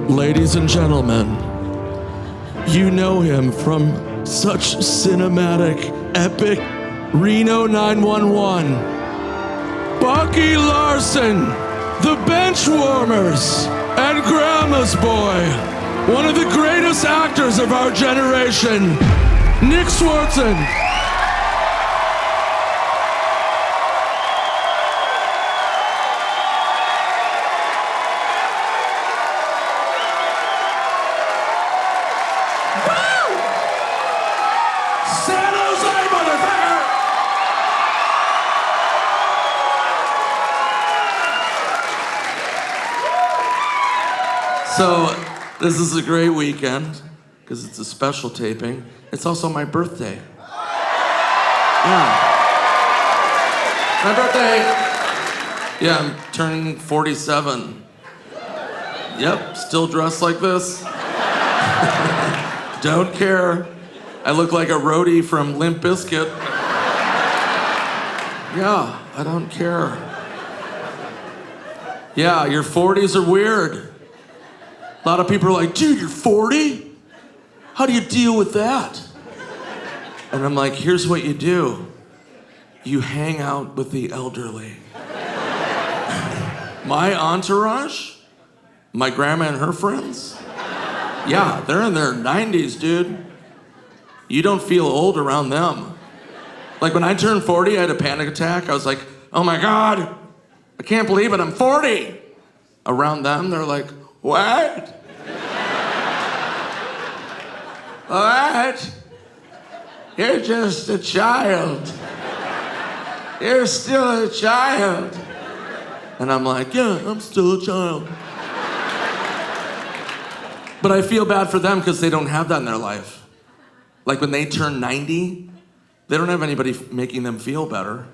Ladies and gentlemen, you know him from such cinematic, epic Reno 911. Bucky Larson, the Benchwarmers, and Grandma's Boy, one of the greatest actors of our generation, Nick Swardson. So, this is a great weekend, because it's a special taping. It's also my birthday. Yeah. My birthday! Yeah, I'm turning 47. Yep, still dressed like this. Don't care. I look like a roadie from Limp Bizkit. Yeah, I don't care. Yeah, your 40s are weird. A lot of people are like, dude, you're 40? How do you deal with that? And I'm like, here's what you do. You hang out with the elderly. My entourage, my grandma and her friends, yeah, they're in their 90s, dude. You don't feel old around them. Like when I turned 40, I had a panic attack. I was like, oh my God, I can't believe it, I'm 40. Around them, they're like, what? What? You're just a child. You're still a child. And I'm like, yeah, I'm still a child. But I feel bad for them because they don't have that in their life. Like when they turn 90, they don't have anybody making them feel better.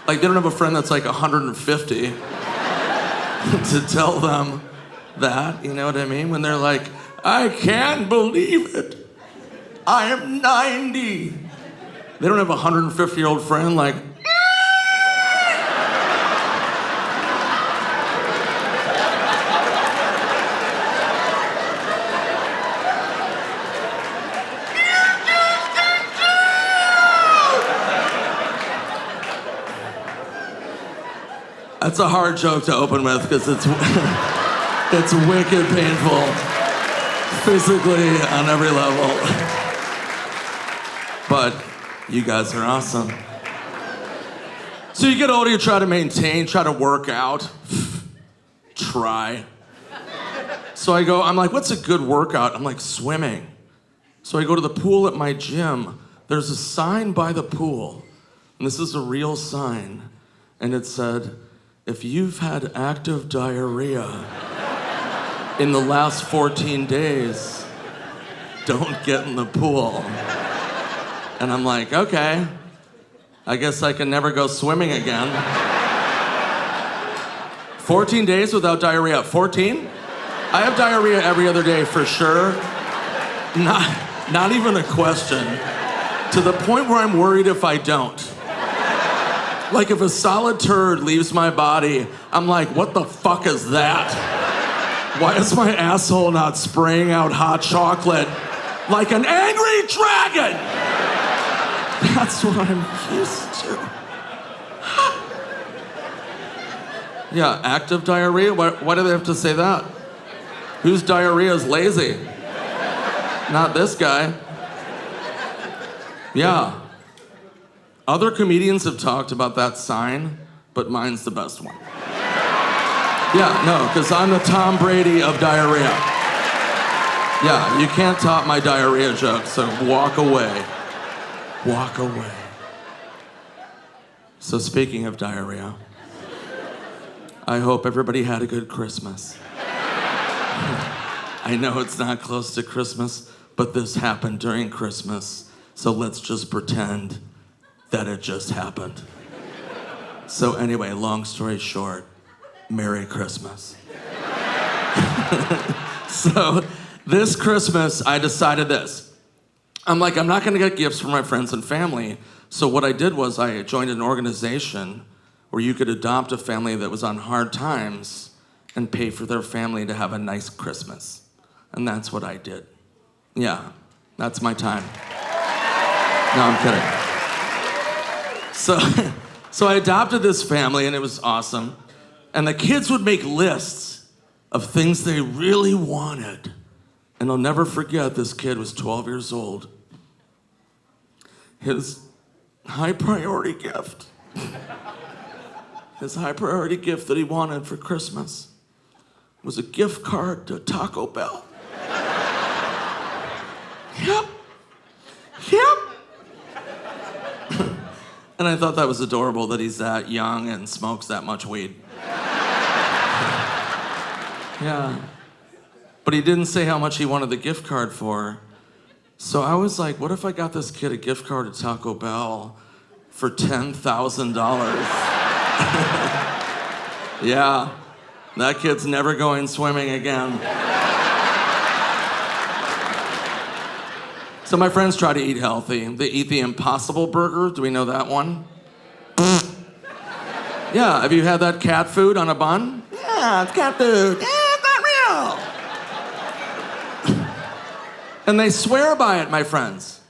Like they don't have a friend that's like 150 to tell them that, you know what I mean? When they're like, I can't believe it. I am 90. They don't have a 150-year-old friend like, that's a hard joke to open with because it's wicked painful, physically on every level. But you guys are awesome. So you get older, you try to maintain, try to work out. Try. So I'm like, what's a good workout? I'm like, swimming. So I go to the pool at my gym. There's a sign by the pool, and this is a real sign. And it said, if you've had active diarrhea in the last 14 days, don't get in the pool. And I'm like, okay, I guess I can never go swimming again. 14 days without diarrhea. 14? I have diarrhea every other day for sure. Not even a question. To the point where I'm worried if I don't. Like if a solid turd leaves my body, I'm like, what the fuck is that? Why is my asshole not spraying out hot chocolate like an angry dragon? That's what I'm used to. Yeah, active diarrhea? Why do they have to say that? Whose diarrhea is lazy? Not this guy. Yeah. Other comedians have talked about that sign, but mine's the best one. Yeah, no, because I'm the Tom Brady of diarrhea. Yeah, you can't top my diarrhea joke, so walk away. Walk away. So speaking of diarrhea, I hope everybody had a good Christmas. I know it's not close to Christmas, but this happened during Christmas, so let's just pretend that it just happened. So anyway, long story short, Merry Christmas. So this Christmas, I decided this. I'm like, I'm not gonna get gifts for my friends and family. So what I did was I joined an organization where you could adopt a family that was on hard times and pay for their family to have a nice Christmas. And that's what I did. Yeah, that's my time. No, I'm kidding. So I adopted this family, and it was awesome. And the kids would make lists of things they really wanted. And I'll never forget, this kid was 12 years old. His high priority gift that he wanted for Christmas was a gift card to Taco Bell. Yep. And I thought that was adorable that he's that young and smokes that much weed. Yeah. But he didn't say how much he wanted the gift card for. So I was like, what if I got this kid a gift card to Taco Bell for $10,000? Yeah. That kid's never going swimming again. So my friends try to eat healthy. They eat the Impossible Burger. Do we know that one? Yeah, have you had that cat food on a bun? Yeah, it's cat food. Yeah, it's not real. And they swear by it, my friends.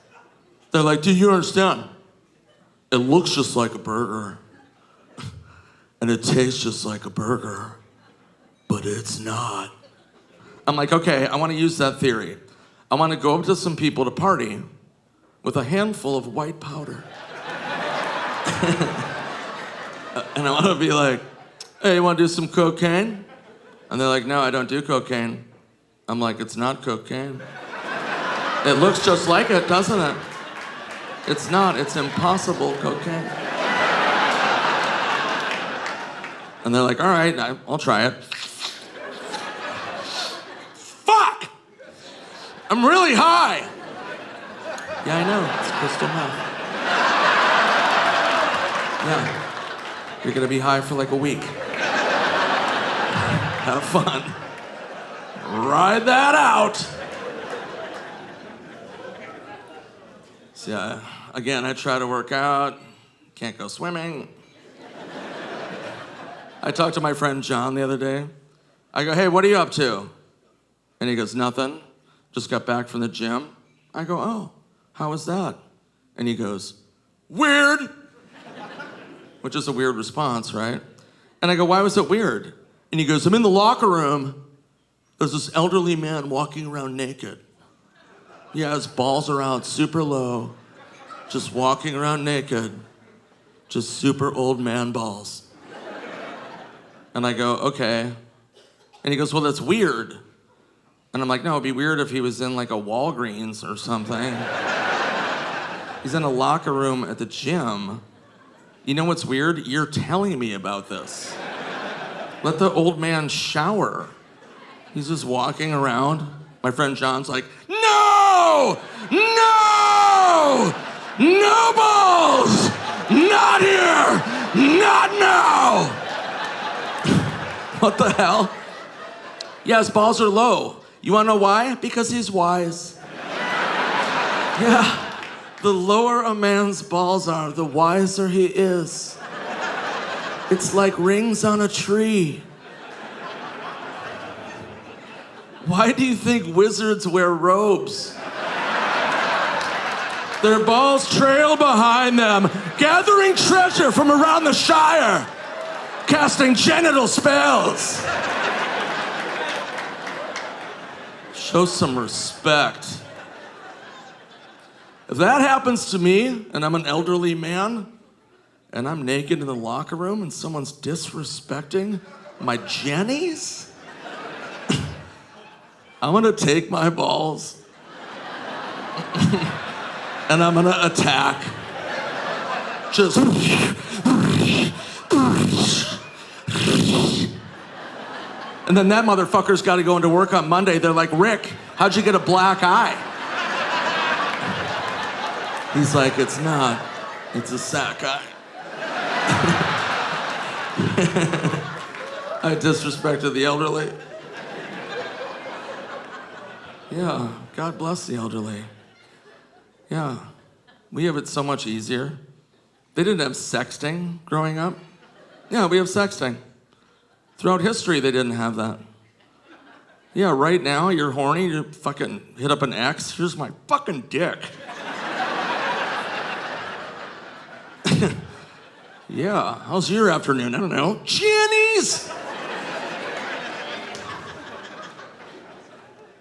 They're like, do you understand? It looks just like a burger. And it tastes just like a burger. But it's not. I'm like, okay, I want to use that theory. I want to go up to some people to party with a handful of white powder. And I want to be like, hey, you want to do some cocaine? And they're like, no, I don't do cocaine. I'm like, it's not cocaine. It looks just like it, doesn't it? It's not, it's impossible cocaine. And they're like, all right, I'll try it. Fuck! I'm really high. Yeah, I know, it's crystal meth. Yeah. You're gonna be high for like a week. Have fun. Ride that out. So yeah, again, I try to work out, can't go swimming. I talked to my friend John the other day. I go, hey, what are you up to? And he goes, nothing. Just got back from the gym. I go, oh, how was that? And he goes, weird. Which is a weird response, right? And I go, why was it weird? And he goes, I'm in the locker room. There's this elderly man walking around naked. Yeah, his balls are out super low, just walking around naked, just super old man balls. And I go, okay. And he goes, well, that's weird. And I'm like, no, it'd be weird if he was in like a Walgreens or something. He's in a locker room at the gym. You know what's weird? You're telling me about this. Let the old man shower. He's just walking around. My friend John's like, no! No! No balls! Not here! Not now! What the hell? Yeah, his balls are low. You wanna know why? Because he's wise. Yeah. The lower a man's balls are, the wiser he is. It's like rings on a tree. Why do you think wizards wear robes? Their balls trail behind them, gathering treasure from around the Shire, casting genital spells. Show some respect. If that happens to me, and I'm an elderly man, and I'm naked in the locker room, and someone's disrespecting my jennies, I'm gonna take my balls, and I'm gonna attack. Just... And then that motherfucker's gotta go into work on Monday. They're like, Rick, how'd you get a black eye? He's like, it's not. It's a sack eye. I disrespected the elderly. Yeah, God bless the elderly. Yeah, we have it so much easier. They didn't have sexting growing up. Yeah, we have sexting. Throughout history, they didn't have that. Yeah, right now you're horny, you fucking hit up an ex. Here's my fucking dick. Yeah, how's your afternoon? I don't know. Jenny's!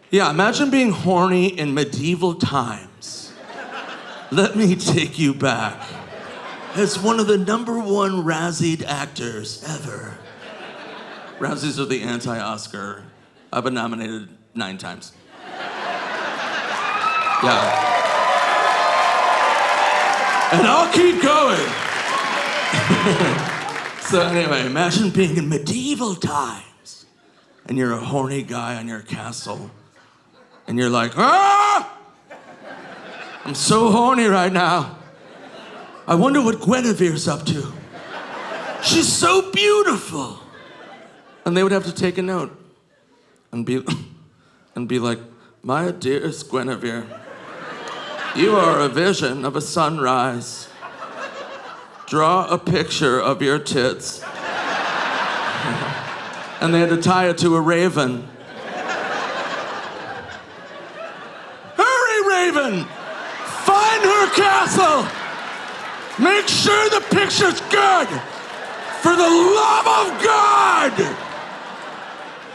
Yeah, imagine being horny in medieval times. Let me take you back. As one of the #1 Razzied actors ever. Razzies are the anti-Oscar. I've been nominated 9 times. Yeah. And I'll keep going. So anyway, imagine being in medieval times and you're a horny guy on your castle and you're like, ah! I'm so horny right now. I wonder what Guinevere's up to. She's so beautiful. And they would have to take a note and be like, my dearest Guinevere, you are a vision of a sunrise. Draw a picture of your tits. And they had to tie it to a raven. Hurry, raven! Find her castle! Make sure the picture's good! For the love of God!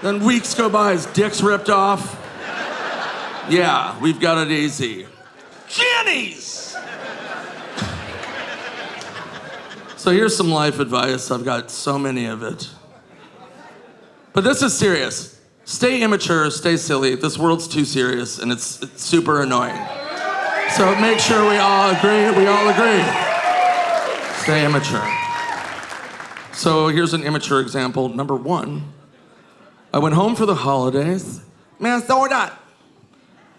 Then weeks go by, his dick's ripped off. Yeah, we've got it easy. Jenny's! So here's some life advice. I've got so many of it. But this is serious. Stay immature, stay silly. This world's too serious and it's super annoying. So make sure we all agree. Stay immature. So here's an immature example. Number 1, I went home for the holidays. Minnesota.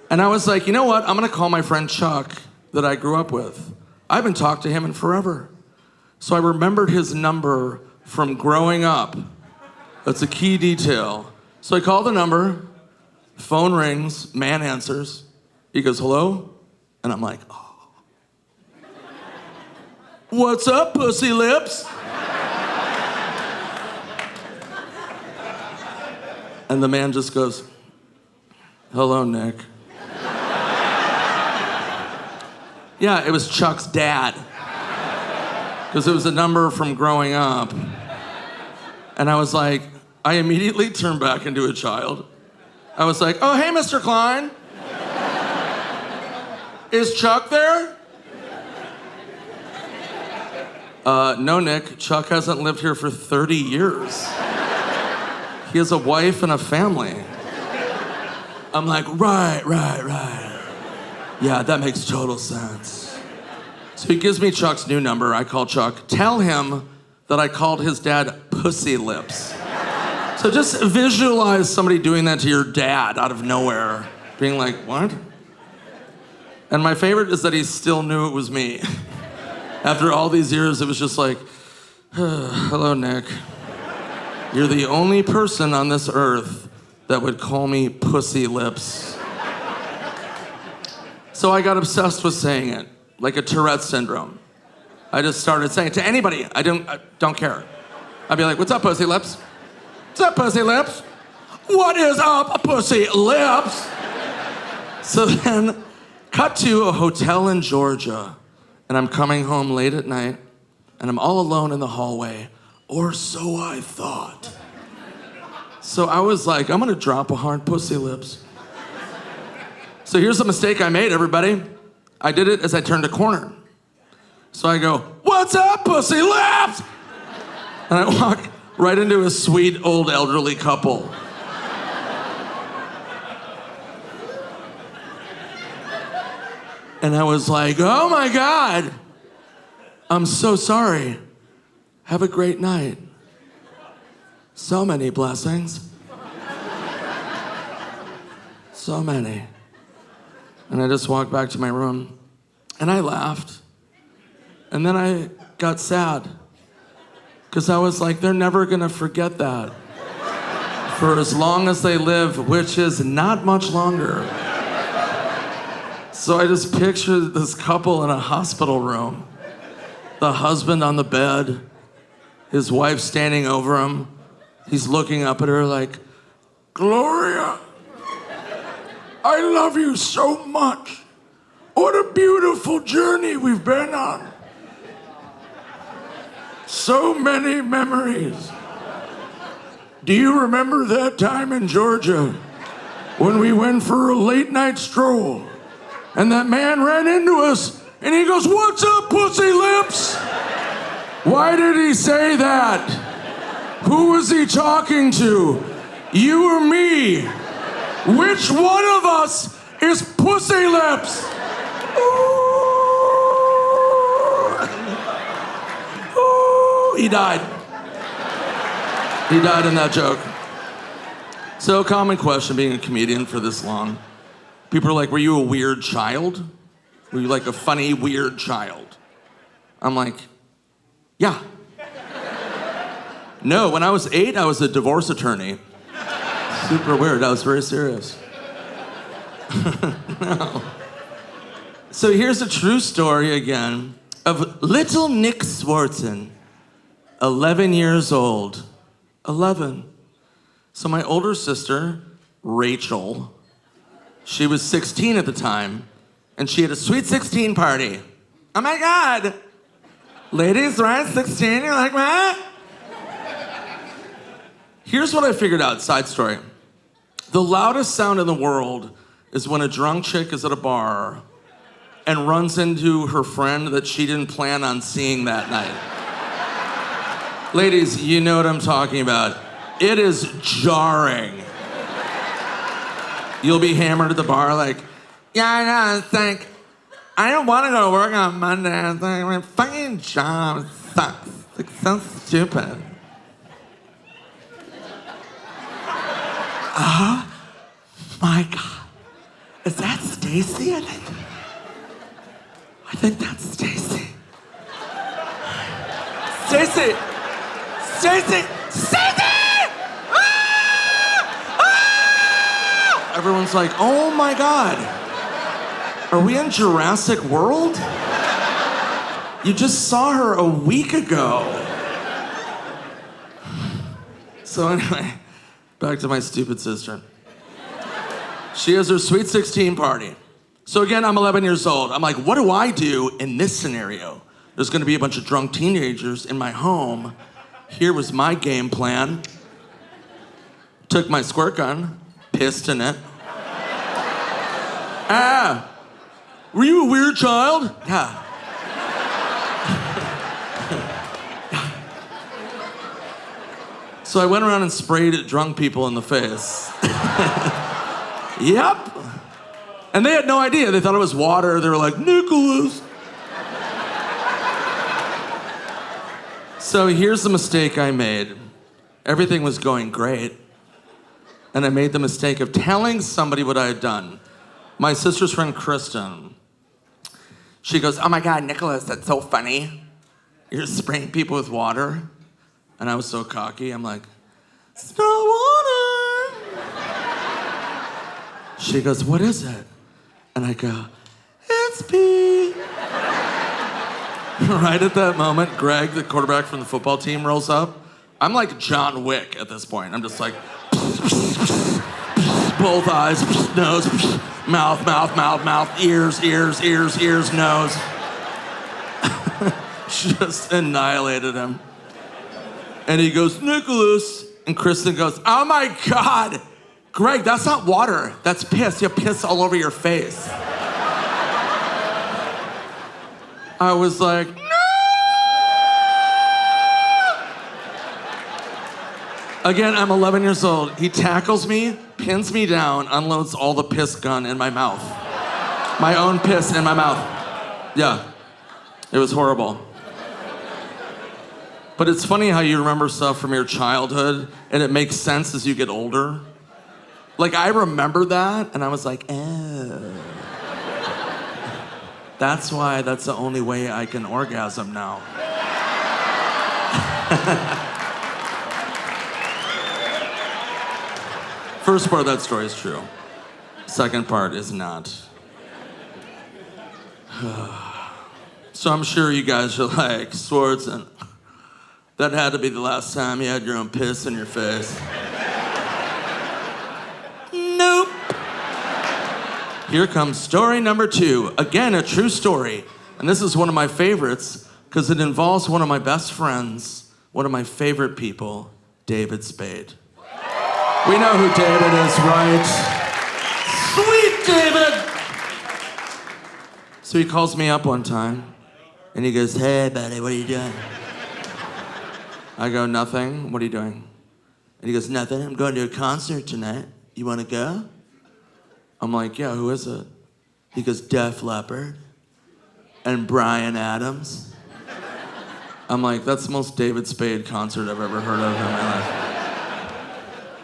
And I was like, you know what? I'm gonna call my friend Chuck that I grew up with. I haven't talked to him in forever. So I remembered his number from growing up. That's a key detail. So I call the number, phone rings, man answers. He goes, hello? And I'm like, oh. What's up, pussy lips? And the man just goes, hello, Nick. Yeah, it was Chuck's dad. Because it was a number from growing up. And I was like, I immediately turned back into a child. I was like, oh, hey, Mr. Klein. Is Chuck there? No, Nick. Chuck hasn't lived here for 30 years. He has a wife and a family. I'm like, right. Yeah, that makes total sense. So he gives me Chuck's new number. I call Chuck. Tell him that I called his dad Pussy Lips. So just visualize somebody doing that to your dad out of nowhere. Being like, what? And my favorite is that he still knew it was me. After all these years, it was just like, hello, Nick. You're the only person on this earth that would call me Pussy Lips. So I got obsessed with saying it, like a Tourette syndrome. I just started saying it to anybody. I don't care. I'd be like, what's up, Pussy Lips? What's up, Pussy Lips? What is up, Pussy Lips? So then, cut to a hotel in Georgia, and I'm coming home late at night, and I'm all alone in the hallway, or so I thought. So I was like, I'm gonna drop a hard Pussy Lips. So here's the mistake I made, everybody. I did it as I turned a corner. So I go, what's up, Pussy Lips? And I walk right into a sweet old elderly couple. And I was like, oh my God, I'm so sorry. Have a great night. So many blessings. So many. And I just walked back to my room and I laughed. And then I got sad because I was like, they're never gonna forget that for as long as they live, which is not much longer. So I just pictured this couple in a hospital room, the husband on the bed, his wife standing over him. He's looking up at her like, Gloria, I love you so much. What a beautiful journey we've been on. So many memories. Do you remember that time in Georgia when we went for a late night stroll and that man ran into us and he goes, "What's up, pussy lips?" Why did he say that? Who was he talking to? You or me? Which one of us is pussy lips? Ooh, he died. He died in that joke. So, common question being a comedian for this long. People are like, were you a weird child? Were you like a funny, weird child? I'm like, yeah. No, when I was 8, I was a divorce attorney. Super weird, I was very serious. No. So here's a true story again of little Nick Swardson, 11 years old. 11. So my older sister, Rachel, she was 16 at the time, and she had a sweet 16 party. Oh my God. Ladies, right? 16, you're like, what? Here's what I figured out, side story. The loudest sound in the world is when a drunk chick is at a bar and runs into her friend that she didn't plan on seeing that night. Ladies, you know what I'm talking about. It is jarring. You'll be hammered at the bar like, yeah, I know, it's like, I don't want to go to work on Monday. It's like, my fucking job sucks. It's like, so stupid. Oh my God. Is that Stacy? I think that's Stacy. Stacy! Stacy! Stacy! Ah! Ah! Everyone's like, oh my God. Are we in Jurassic World? You just saw her a week ago. So anyway, back to my stupid sister. She has her sweet 16 party. So again, I'm 11 years old. I'm like, what do I do in this scenario? There's gonna be a bunch of drunk teenagers in my home. Here was my game plan. Took my squirt gun, pissed in it. Ah, were you a weird child? Yeah. So I went around and sprayed drunk people in the face. Yep. And they had no idea. They thought it was water. They were like, Nicholas. So here's the mistake I made. Everything was going great. And I made the mistake of telling somebody what I had done. My sister's friend, Kristen, she goes, oh my God, Nicholas, that's so funny. You're spraying people with water. And I was so cocky. I'm like, it's not water. She goes, what is it? And I go, it's pee. Right at that moment, Greg, the quarterback from the football team, rolls up. I'm like John Wick at this point. I'm just like, both eyes, nose, mouth, mouth, mouth, mouth, ears, ears, ears, ears, nose. Just annihilated him. And he goes, Nicholas. And Kristen goes, oh my God. Greg, that's not water. That's piss. You have piss all over your face. I was like, no! Again, I'm 11 years old. He tackles me, pins me down, unloads all the piss gun in my mouth. My own piss in my mouth. Yeah. It was horrible. But it's funny how you remember stuff from your childhood and it makes sense as you get older. Like, I remember that and I was like, oh. That's why that's the only way I can orgasm now. First part of that story is true. Second part is not. So I'm sure you guys are like, Swardson, that had to be the last time you had your own piss in your face. Nope. Here comes story number 2. Again, a true story. And this is one of my favorites because it involves one of my best friends, one of my favorite people, David Spade. We know who David is, right? Sweet David! So he calls me up one time and he goes, "Hey, buddy, what are you doing?" I go, "Nothing. What are you doing?" And he goes, "Nothing. I'm going to a concert tonight. You want to go?" I'm like, "Yeah, who is it?" He goes, "Def Leppard and Bryan Adams." I'm like, "That's the most David Spade concert I've ever heard of in my life."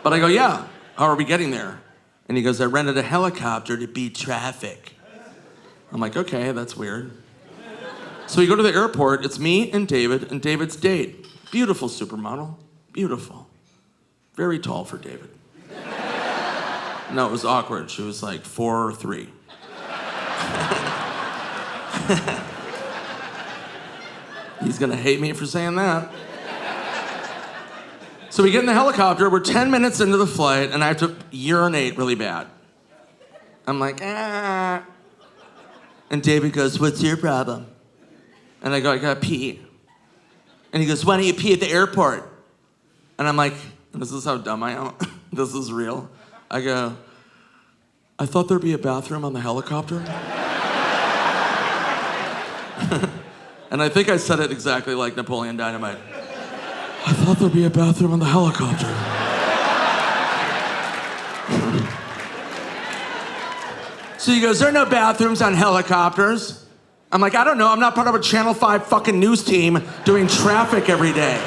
But I go, "Yeah, how are we getting there?" And he goes, "I rented a helicopter to beat traffic." I'm like, "Okay, that's weird." So we go to the airport. It's me and David's date. Beautiful supermodel. Beautiful. Very tall for David. No, it was awkward. She was like 4'3". He's gonna hate me for saying that. So we get in the helicopter. We're 10 minutes into the flight, and I have to urinate really bad. I'm like, "Ah." And David goes, "What's your problem?" And I go, "I gotta pee." And he goes, "Why don't you pee at the airport?" And I'm like, this is how dumb I am. This is real. I go, "I thought there'd be a bathroom on the helicopter." And I think I said it exactly like Napoleon Dynamite. "I thought there'd be a bathroom on the helicopter." So he goes, "There are no bathrooms on helicopters." I'm like, "I don't know. I'm not part of a Channel 5 fucking news team doing traffic every day.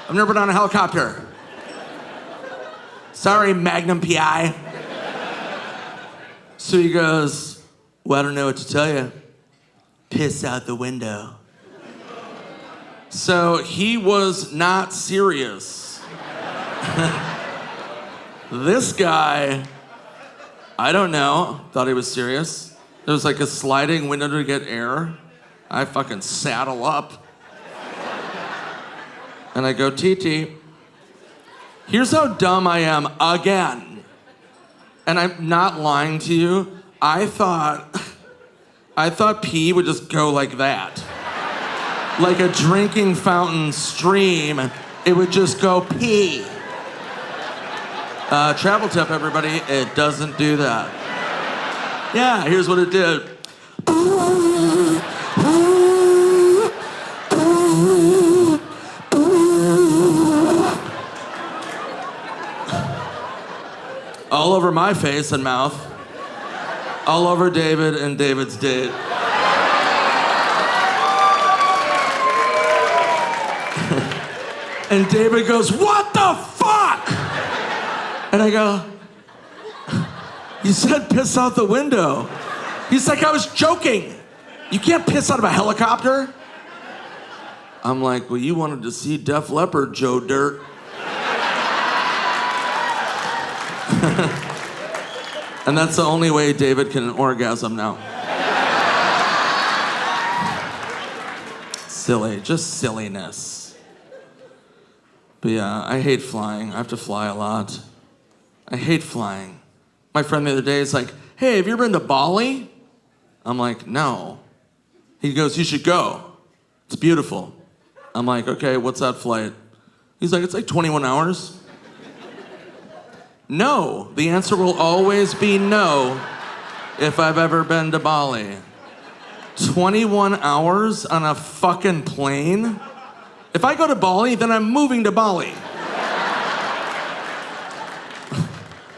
I've never been on a helicopter. Sorry, Magnum PI." So he goes, "Well, I don't know what to tell you. Piss out the window." So he was not serious. This guy, I don't know, thought he was serious. There was like a sliding window to get air. I fucking saddle up. And I go, "TT, here's how dumb I am again." And I'm not lying to you. I thought pee would just go like that. Like a drinking fountain stream, it would just go pee. Travel tip, everybody, it doesn't do that. Yeah, here's what it did. All over my face and mouth. All over David and David's date. And David goes, "What the fuck?" And I go, "You said piss out the window." He's like, "I was joking. You can't piss out of a helicopter." I'm like, "Well, you wanted to see Def Leppard, Joe Dirt." And that's the only way David can orgasm now. Silly, just silliness. But yeah, I hate flying. I have to fly a lot. I hate flying. My friend the other day is like, "Hey, have you ever been to Bali?" I'm like, "No." He goes, "You should go. It's beautiful." I'm like, "Okay, what's that flight?" He's like, "It's like 21 hours. No, the answer will always be no if I've ever been to Bali. 21 hours on a fucking plane? If I go to Bali, then I'm moving to Bali.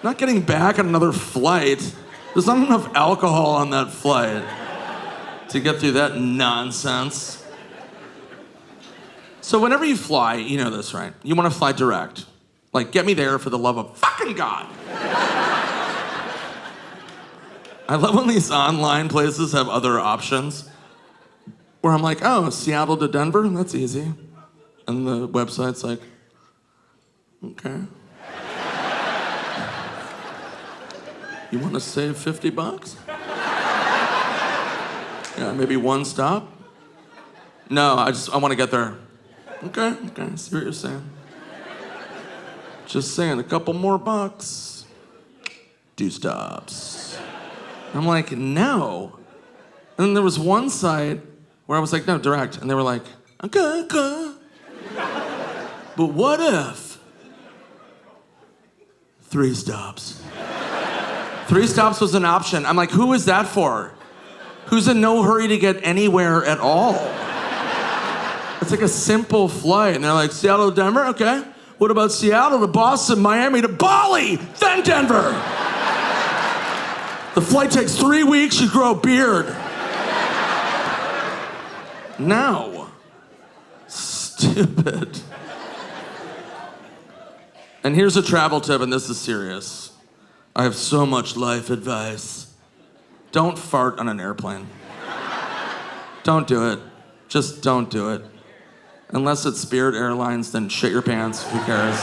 Not getting back on another flight. There's not enough alcohol on that flight to get through that nonsense." So whenever you fly, you know this, right? You want to fly direct. Like, get me there for the love of fucking God. I love when these online places have other options where I'm like, "Oh, Seattle to Denver? That's easy." And the website's like, "Okay. You want to save $50? Yeah, maybe one stop? No, I want to get there." Okay, I see what you're saying. Just saying, a couple more bucks. 2 stops. I'm like, no. And then there was one site where I was like, no, direct. And they were like, okay. But what if 3 stops? 3 stops was an option. I'm like, who is that for? Who's in no hurry to get anywhere at all? It's like a simple flight. And they're like, Seattle to Denver? Okay. What about Seattle to Boston, Miami to Bali, then Denver? The flight takes 3 weeks, you grow a beard. No. Stupid. And here's a travel tip, and this is serious. I have so much life advice. Don't fart on an airplane. Don't do it. Just don't do it. Unless it's Spirit Airlines, then shit your pants. Who cares?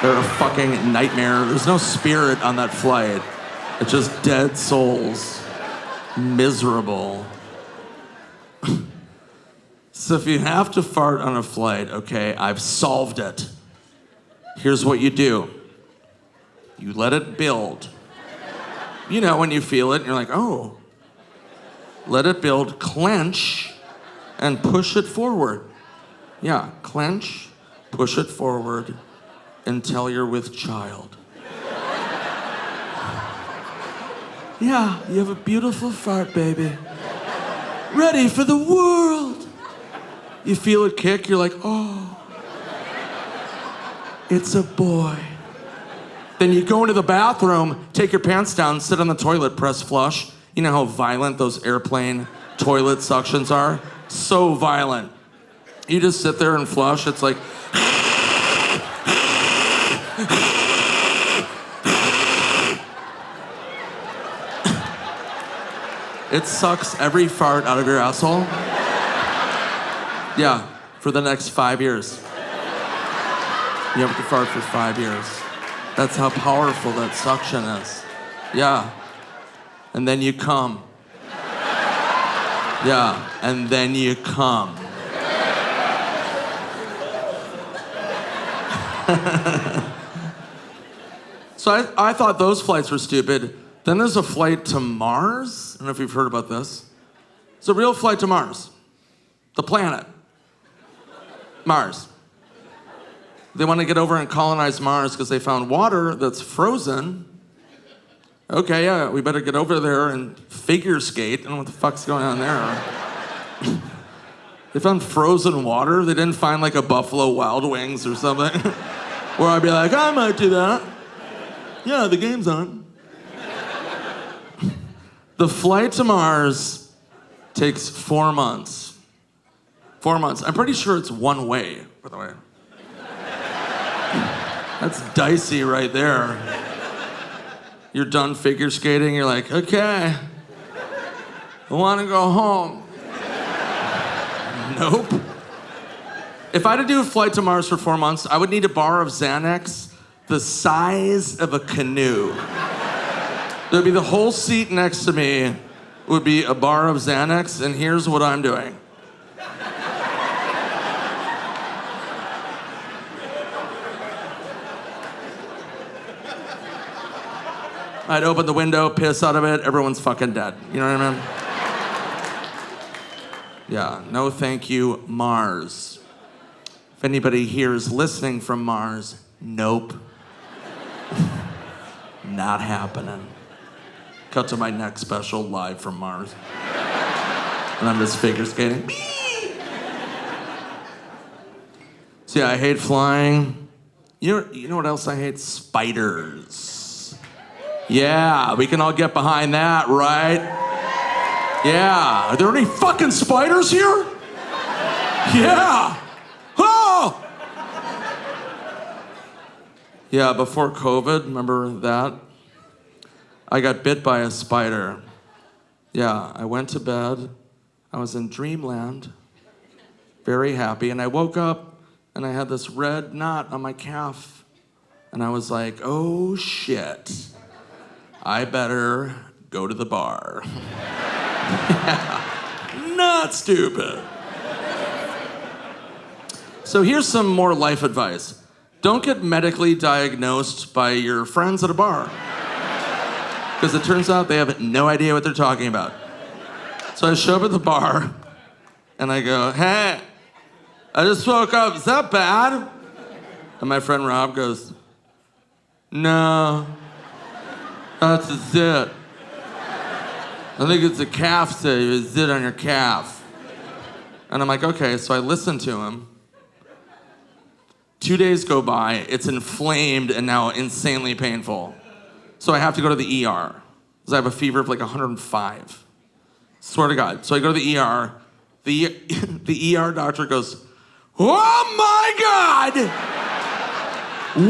They're a fucking nightmare. There's no spirit on that flight. It's just dead souls. Miserable. So if you have to fart on a flight, okay, I've solved it. Here's what you do. You let it build. You know when you feel it, you're like, oh. Let it build, clench, and push it forward. Yeah, clench, push it forward until you're with child. Yeah, you have a beautiful fart, baby. Ready for the world. You feel it kick, you're like, oh, it's a boy. Then you go into the bathroom, take your pants down, sit on the toilet, press flush. You know how violent those airplane toilet suctions are? So violent. You just sit there and flush, it's like, it sucks every fart out of your asshole. Yeah, for the next 5 years. You have to fart for 5 years. That's how powerful that suction is. Yeah. And then you come. Yeah, and then you come. So I thought those flights were stupid. Then there's a flight to Mars. I don't know if you've heard about this. It's a real flight to Mars. The planet. Mars. They want to get over and colonize Mars because they found water that's frozen. Okay, yeah, we better get over there and figure skate. I don't know what the fuck's going on there. They found frozen water. They didn't find like a Buffalo Wild Wings or something. Where I'd be like, I might do that. Yeah, the game's on. The flight to Mars takes 4 months. 4 months. I'm pretty sure it's one way, by the way. That's dicey right there. You're done figure skating, you're like, okay, I want to go home. Nope. If I had to do a flight to Mars for 4 months, I would need a bar of Xanax the size of a canoe. There'd be the whole seat next to me would be a bar of Xanax, and here's what I'm doing. I'd open the window, piss out of it, everyone's fucking dead. You know what I mean? Yeah, no thank you, Mars. If anybody here is listening from Mars, nope. Not happening. Cut to my next special live from Mars. And I'm just figure skating. So yeah, I hate flying. You know what else I hate? Spiders. Yeah, we can all get behind that, right? Yeah. Are there any fucking spiders here? Yeah. Oh! Yeah, before COVID, remember that? I got bit by a spider. Yeah, I went to bed. I was in dreamland, very happy, and I woke up and I had this red knot on my calf. And I was like, oh shit. I better go to the bar. Yeah. Not stupid. So here's some more life advice. Don't get medically diagnosed by your friends at a bar. Because it turns out they have no idea what they're talking about. So I show up at the bar, and I go, hey, I just woke up, is that bad? And my friend Rob goes, no, that's a zit. I think it's a calf zit, you zit on your calf. And I'm like, okay, so I listen to him. 2 days go by, it's inflamed and now insanely painful. So I have to go to the ER, because I have a fever of like 105. Swear to God. So I go to the ER, the ER doctor goes, oh my God!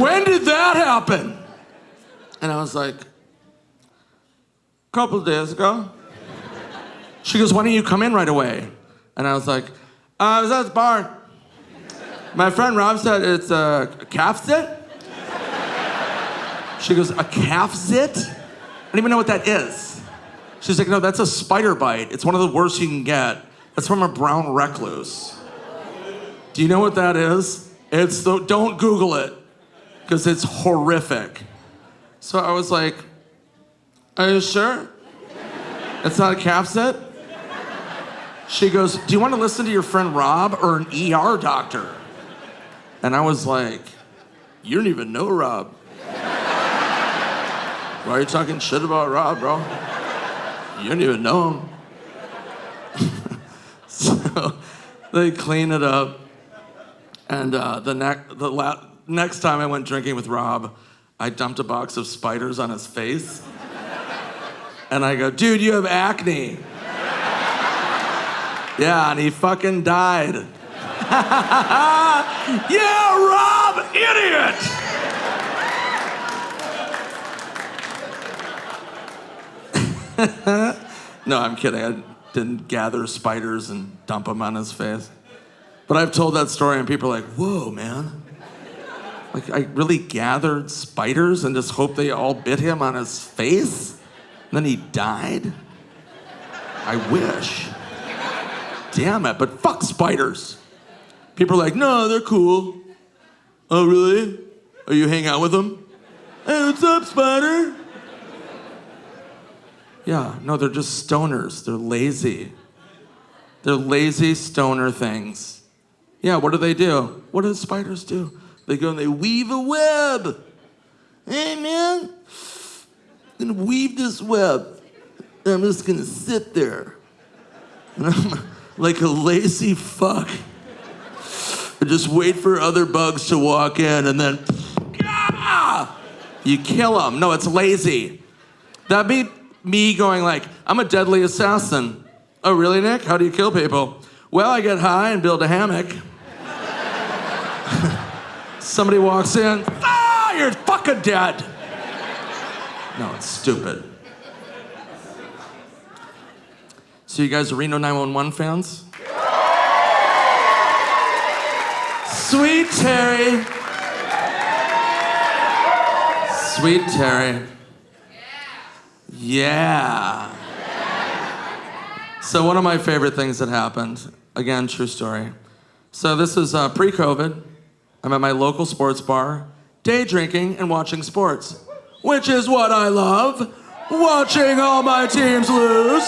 When did that happen? And I was like, a couple of days ago. She goes, why don't you come in right away? And I was like, I was at the bar. My friend Rob said it's a calf zit. She goes, a calf zit? I don't even know what that is. She's like, no, that's a spider bite. It's one of the worst you can get. That's from a brown recluse. Do you know what that is? Don't Google it, because it's horrific. So I was like, are you sure? It's not a calf zit? She goes, do you want to listen to your friend Rob or an ER doctor? And I was like, you don't even know Rob. Why are you talking shit about Rob, bro? You don't even know him. So they clean it up. And the next time I went drinking with Rob, I dumped a box of spiders on his face. And I go, dude, you have acne. Yeah, and he fucking died. Yeah, Rob, idiot! No, I'm kidding. I didn't gather spiders and dump them on his face. But I've told that story and people are like, whoa, man. Like, I really gathered spiders and just hoped they all bit him on his face? And then he died? I wish. Damn it, but fuck spiders. People are like, no, they're cool. Oh, really? Oh, you hang out with them? Hey, what's up, spider? Yeah, no, they're just stoners. They're lazy. They're lazy stoner things. Yeah, what do? What do spiders do? They go and they weave a web. Hey, man, I'm gonna weave this web. And I'm just gonna sit there. And I'm like a lazy fuck. I just wait for other bugs to walk in and then, you kill them. No, it's lazy. That'd be me going like, I'm a deadly assassin. Oh, really, Nick? How do you kill people? Well, I get high and build a hammock. Somebody walks in, you're fucking dead. No, it's stupid. So you guys are Reno 911 fans? Sweet Terry. Sweet Terry. Yeah. So one of my favorite things that happened, again, true story. So this is pre-COVID. I'm at my local sports bar, day drinking and watching sports, which is what I love, watching all my teams lose.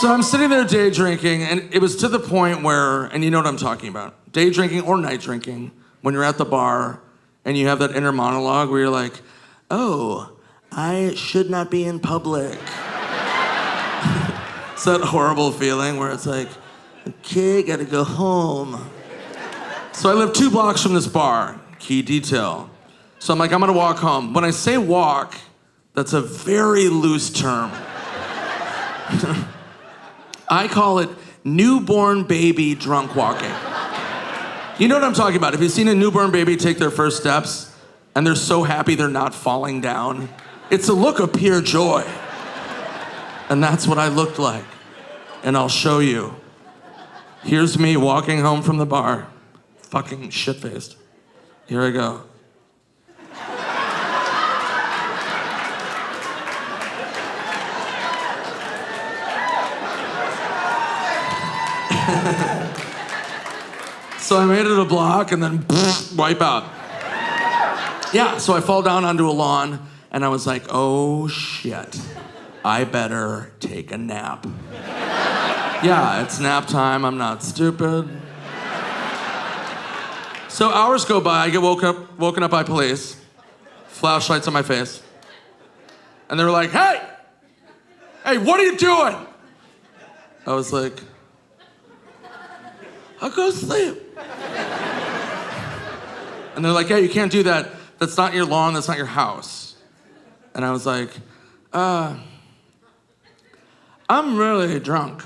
So I'm sitting there day drinking, and it was to the point where, and you know what I'm talking about, day drinking or night drinking, when you're at the bar and you have that inner monologue where you're like, oh, I should not be in public. It's that horrible feeling where it's like, okay, gotta go home. So I live 2 blocks from this bar, key detail. So I'm like, I'm gonna walk home. When I say walk, that's a very loose term. I call it newborn baby drunk walking. You know what I'm talking about. Have you seen a newborn baby take their first steps and they're so happy they're not falling down? It's a look of pure joy. And that's what I looked like. And I'll show you. Here's me walking home from the bar, fucking shit-faced. Here I go. So I made it a block and then wipe out. Yeah, so I fall down onto a lawn, and I was like, oh shit, I better take a nap. Yeah, it's nap time, I'm not stupid. So hours go by, I get woken up by police, flashlights on my face, and they were like, hey, what are you doing? I was like, I'll go sleep. And they're like, yeah, you can't do that. That's not your lawn, that's not your house. And I was like, I'm really drunk.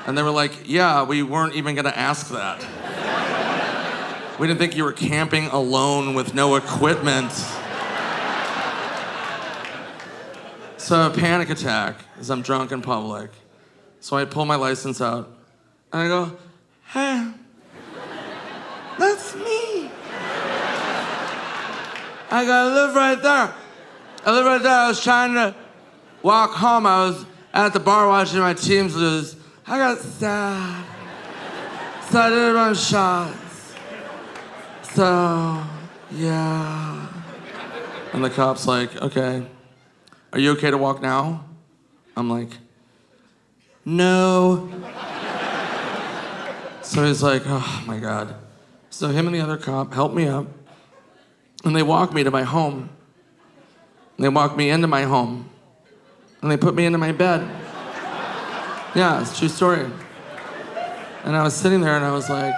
And they were like, yeah, we weren't even gonna ask that. We didn't think you were camping alone with no equipment. So I have a panic attack as I'm drunk in public. So I pull my license out and I go, hey, that's me. I live right there. I live right there. I was trying to walk home. I was at the bar watching my teams lose. I got sad. So I did a bunch of shots. So, yeah. And the cop's like, okay, are you okay to walk now? I'm like, no. So he's like, oh my God. So him and the other cop help me up, and they walk me to my home. And they walk me into my home, and they put me into my bed. Yeah, it's a true story. And I was sitting there and I was like,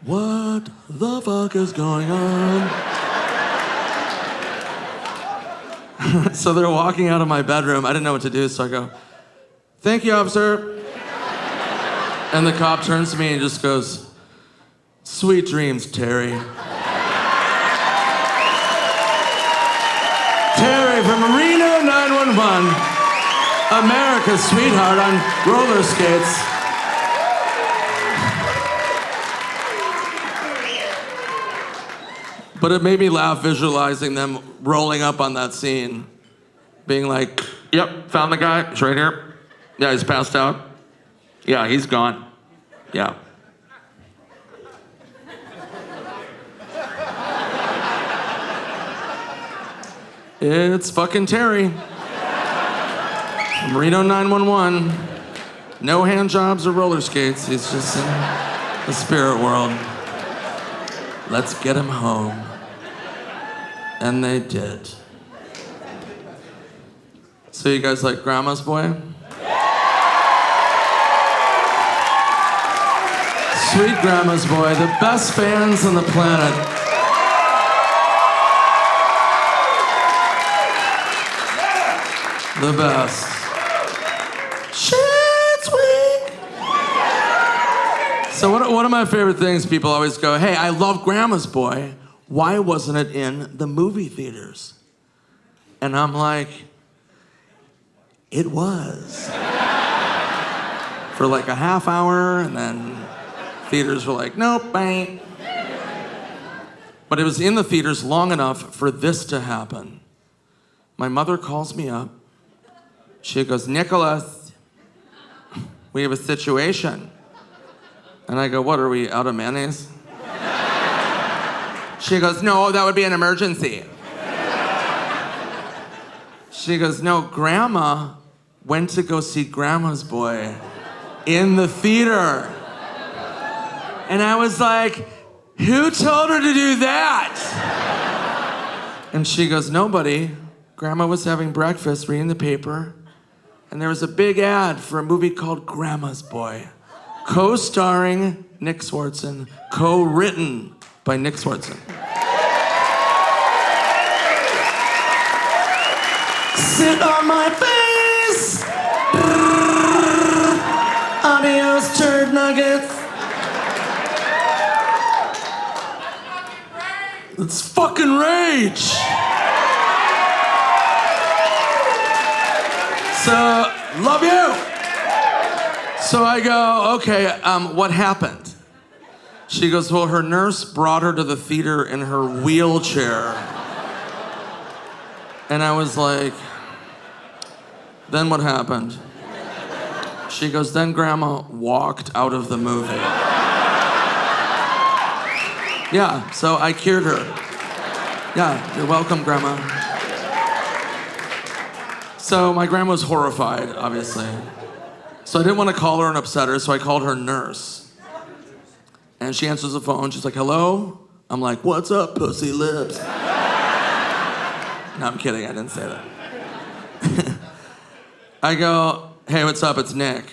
what the fuck is going on? So they're walking out of my bedroom. I didn't know what to do, so I go, thank you, officer. And the cop turns to me and just goes, sweet dreams, Terry. Terry from Reno 911, America's sweetheart on roller skates. But it made me laugh visualizing them rolling up on that scene, being like, yep, found the guy, he's right here. Yeah, he's passed out. Yeah, he's gone. Yeah. It's fucking Terry from Reno 911. No hand jobs or roller skates. He's just in the spirit world. Let's get him home. And they did. So you guys like Grandma's Boy? Sweet Grandma's Boy, the best fans on the planet. The best. Shit's weak. So one of my favorite things, people always go, hey, I love Grandma's Boy. Why wasn't it in the movie theaters? And I'm like, it was. For like a half hour, and then theaters were like, nope, ain't. But it was in the theaters long enough for this to happen. My mother calls me up. She goes, Nicholas, we have a situation. And I go, what, are we out of mayonnaise? She goes, no, that would be an emergency. She goes, no, Grandma went to go see Grandma's Boy in the theater. And I was like, who told her to do that? And she goes, nobody. Grandma was having breakfast, reading the paper, and there was a big ad for a movie called Grandma's Boy, co-starring Nick Swardson, co-written by Nick Swardson. Sit on my face. Adios, turd nuggets. It's fucking rage. So, love you. So I go, okay, what happened? She goes, well, her nurse brought her to the theater in her wheelchair. And I was like, then what happened? She goes, then Grandma walked out of the movie. Yeah, so I cured her. Yeah, you're welcome, Grandma. So my grandma was horrified, obviously. So I didn't want to call her and upset her, so I called her nurse. And she answers the phone. She's like, hello? I'm like, what's up, pussy lips? No, I'm kidding. I didn't say that. I go, hey, what's up? It's Nick.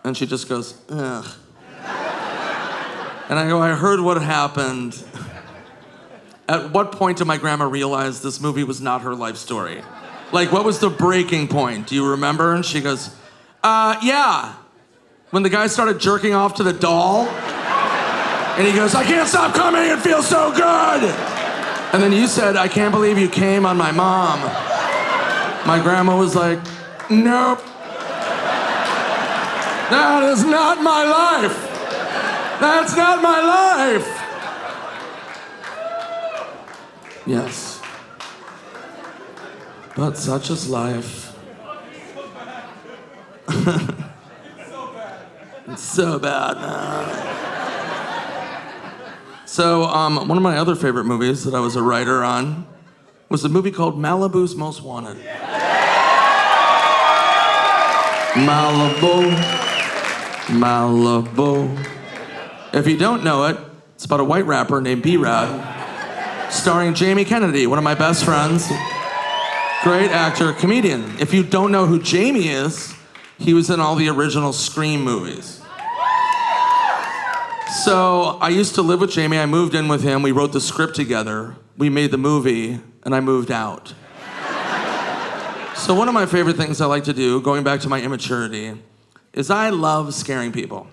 And she just goes, ugh. And I go, I heard what happened. At what point did my grandma realize this movie was not her life story? Like, what was the breaking point? Do you remember? And she goes, yeah. When the guy started jerking off to the doll, and he goes, I can't stop coming, it feels so good. And then you said, I can't believe you came on my mom. My grandma was like, nope. That is not my life. That's not my life. Yes. But such is life. It's so bad, man. So, one of my other favorite movies that I was a writer on was a movie called Malibu's Most Wanted. Malibu, Malibu. If you don't know it, it's about a white rapper named B-Rad, starring Jamie Kennedy, one of my best friends. Great actor, comedian. If you don't know who Jamie is, he was in all the original Scream movies. So I used to live with Jamie. I moved in with him. We wrote the script together. We made the movie, and I moved out. So one of my favorite things I like to do, going back to my immaturity, is I love scaring people.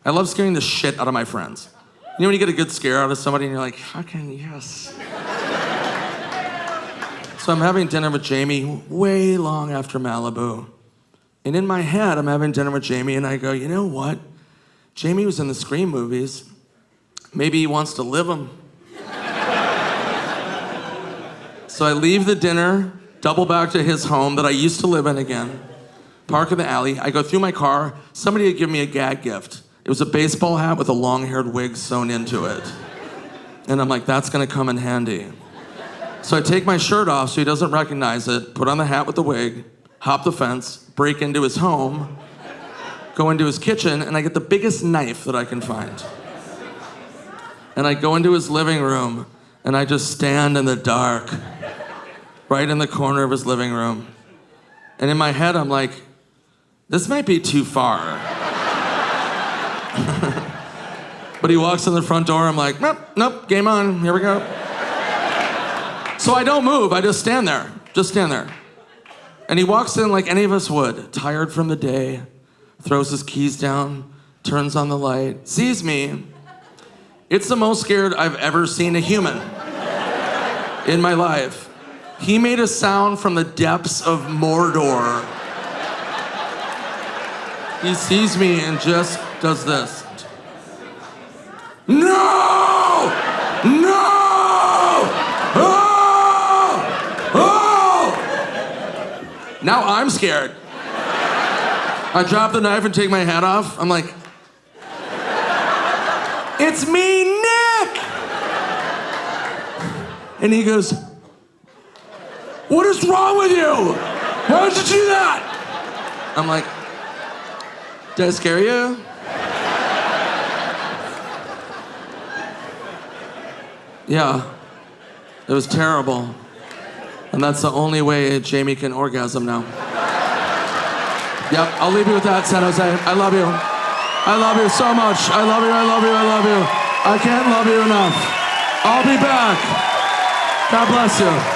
I love scaring the shit out of my friends. You know when you get a good scare out of somebody and you're like, fucking yes. So I'm having dinner with Jamie way long after Malibu. And in my head, I'm having dinner with Jamie and I go, you know what? Jamie was in the Scream movies. Maybe he wants to live them. So I leave the dinner, double back to his home that I used to live in again, park in the alley. I go through my car. Somebody had given me a gag gift. It was a baseball hat with a long-haired wig sewn into it. And I'm like, that's gonna come in handy. So I take my shirt off so he doesn't recognize it, put on the hat with the wig, hop the fence, break into his home, go into his kitchen, and I get the biggest knife that I can find. And I go into his living room, and I just stand in the dark, right in the corner of his living room. And in my head, I'm like, this might be too far. But he walks in the front door, I'm like, nope, game on, here we go. So I don't move, I just stand there. And he walks in like any of us would, tired from the day, throws his keys down, turns on the light, sees me. It's the most scared I've ever seen a human in my life. He made a sound from the depths of Mordor. He sees me and just does this. No! No! Oh! Oh! Now I'm scared. I drop the knife and take my hat off. I'm like, it's me, Nick! And he goes, what is wrong with you? Why did you do that? I'm like, did I scare you? Yeah, it was terrible. And that's the only way Jamie can orgasm now. Yep, I'll leave you with that, San Jose. I love you. I love you so much. I love you, I love you, I love you. I can't love you enough. I'll be back. God bless you.